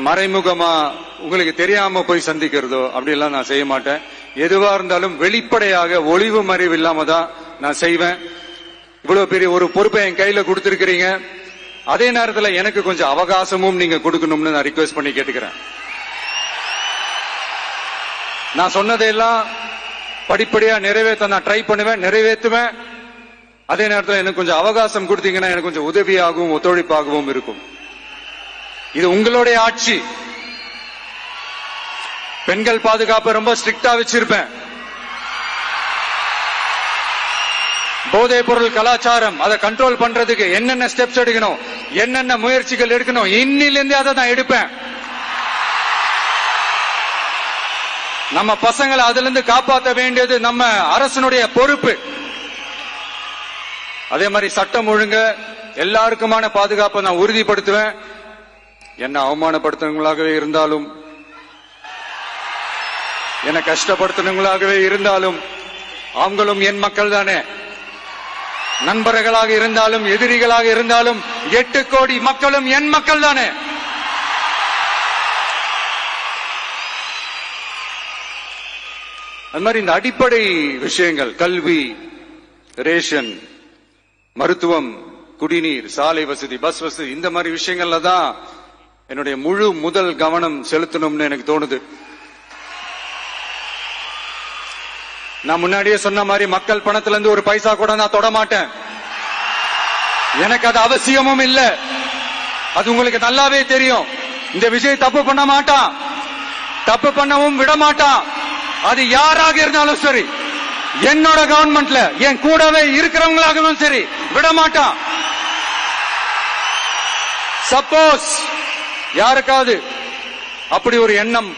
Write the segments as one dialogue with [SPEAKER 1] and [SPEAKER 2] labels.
[SPEAKER 1] மறைமுகமா உங்களுக்கு தெரியாம போய் சந்திக்கிறதோ அப்படி எல்லாம் நான் செய்ய மாட்டேன். எதுவா இருந்தாலும் வெளிப்படையாக ஒளிவு மறைவு இல்லாம தான் நான் செய்வேன். இவ்வளவு பெரிய ஒரு பொறுப்பை என் கையில கொடுத்திருக்கிறீங்க. அதே நேரத்துல எனக்கு கொஞ்சம் அவகாசமும் நீங்க கொடுக்கணும்னு நான் ரிக்வெஸ்ட் பண்ணி கேட்டுக்கிறேன். நான் சொன்னதையெல்லாம் படிப்படியா நிறைவேற்ற நான் ட்ரை பண்ணுவேன், நிறைவேற்றுவேன். அதே நேரத்தில் எனக்கு கொஞ்சம் அவகாசம் கொடுத்தீங்கன்னா எனக்கு கொஞ்சம் உதவியாகவும் ஒத்துழைப்பாகவும் இருக்கும். இது உங்களுடைய ஆட்சி. பெண்கள் பாதுகாப்பை ரொம்ப ஸ்ட்ரிக்டா வச்சிருப்பேன். போதைப் பொருள் கலாச்சாரம் அதை கண்ட்ரோல் பண்றதுக்கு என்னென்ன ஸ்டெப்ஸ் எடுக்கணும், என்னென்ன முயற்சிகள் எடுக்கணும், இன்னிலிருந்தே அதை நான் எடுப்பேன். நம்ம பசங்களை அதுல இருந்து காப்பாற்ற வேண்டியது நம்ம அரசனுடைய பொறுப்பு. அதே மாதிரி சட்டம் ஒழுங்கு எல்லாருக்குமான பாதுகாப்பை நான் உறுதிப்படுத்துவேன். என்ன அவமானப்படுத்துறவங்களாகவே இருந்தாலும், என்ன கஷ்டப்படுத்துறவங்களாகவே இருந்தாலும், அவங்களும் என் மக்கள் தானே. நண்பர்களாக இருந்தாலும் எதிரிகளாக இருந்தாலும் 8 கோடி மக்களும் என் மக்கள் தானே. அது மாதிரி இந்த அடிப்படை விஷயங்கள், கல்வி, ரேஷன், மருத்துவம், குடிநீர், சாலை வசதி, பஸ் வசதி, இந்த மாதிரி விஷயங்கள்ல தான் என்னுடைய முழு முதல் கவனம் செலுத்தணும்னு எனக்கு தோணுது. நான் முன்னாடியே சொன்ன மாதிரி மக்கள் பணத்துல இருந்து ஒரு பைசா கூட நான் தொட மாட்டேன். எனக்கு அது அவசியமும் இல்ல. அது உங்களுக்கு நல்லாவே தெரியும். இந்த விஜய் தப்பு பண்ண மாட்டான், தப்பு பண்ணவும் விட மாட்டான். அது யாராக இருந்தாலும் சரி, என்னோட கவர்மெண்ட்ல என் கூடவே இருக்கிறவங்களாகவும் சரி விட மாட்டான். சப்போஸ் யாருக்காவது அப்படி ஒரு எண்ணம்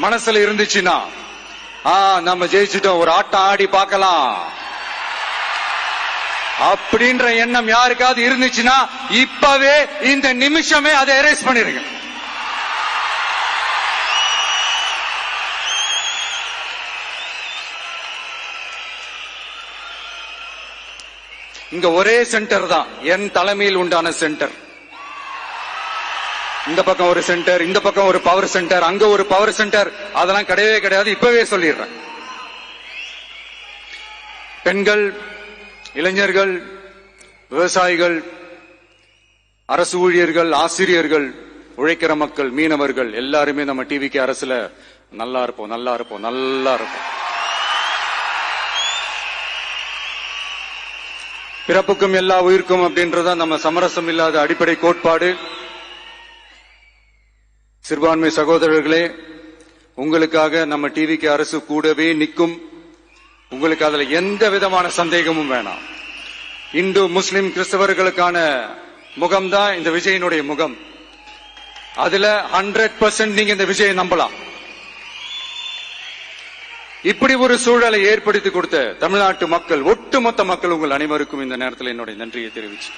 [SPEAKER 1] மனசுல இருந்துச்சுன்னா, நம்ம ஜெயிச்சிட்டோம், ஒரு ஆட்டம் ஆடி பார்க்கலாம் அப்படின்ற எண்ணம் யாருக்காவது இருந்துச்சுன்னா இப்பவே இந்த நிமிஷமே அதை எரேஸ் பண்ணிருங்க. இங்க ஒரே சென்டர் தான், என் தலைமையில் உண்டான சென்டர். இந்த பக்கம் ஒரு சென்டர், இந்த பக்கம் ஒரு பவர் சென்டர், அங்க ஒரு பவர் சென்டர், அதெல்லாம் கிடையவே கிடையாது. இப்பவே சொல்லிடுறேன். பெண்கள், இளைஞர்கள், விவசாயிகள், அரசு ஊழியர்கள், ஆசிரியர்கள், உழைக்கிற மக்கள், மீனவர்கள் எல்லாருமே நம்ம டிவிக்கு அரசுல நல்லா இருப்போம், நல்லா இருப்போம், நல்லா இருப்போம். பிறப்புக்கும் எல்லா உயிர்க்கும் அப்படின்றத நம்ம சமரசம் இல்லாத அடிப்படை கோட்பாடு. சிறுபான்மை சகோதரர்களே, உங்களுக்காக நம்ம டிவிக்கு அரசு கூடவே நிற்கும். உங்களுக்கு அதுல எந்த விதமான சந்தேகமும் வேணாம். இந்து, முஸ்லிம், கிறிஸ்தவர்களுக்கான முகம்தான் இந்த விஜயனுடைய முகம். அதுல 100% நீங்க இந்த விஜயை நம்பலாம். இப்படி ஒரு சூழலை ஏற்படுத்தி கொடுத்த தமிழ்நாட்டு மக்கள், ஒட்டுமொத்த மக்கள், உங்கள் அனைவருக்கும் இந்த நேரத்தில் என்னுடைய நன்றியை தெரிவிச்சு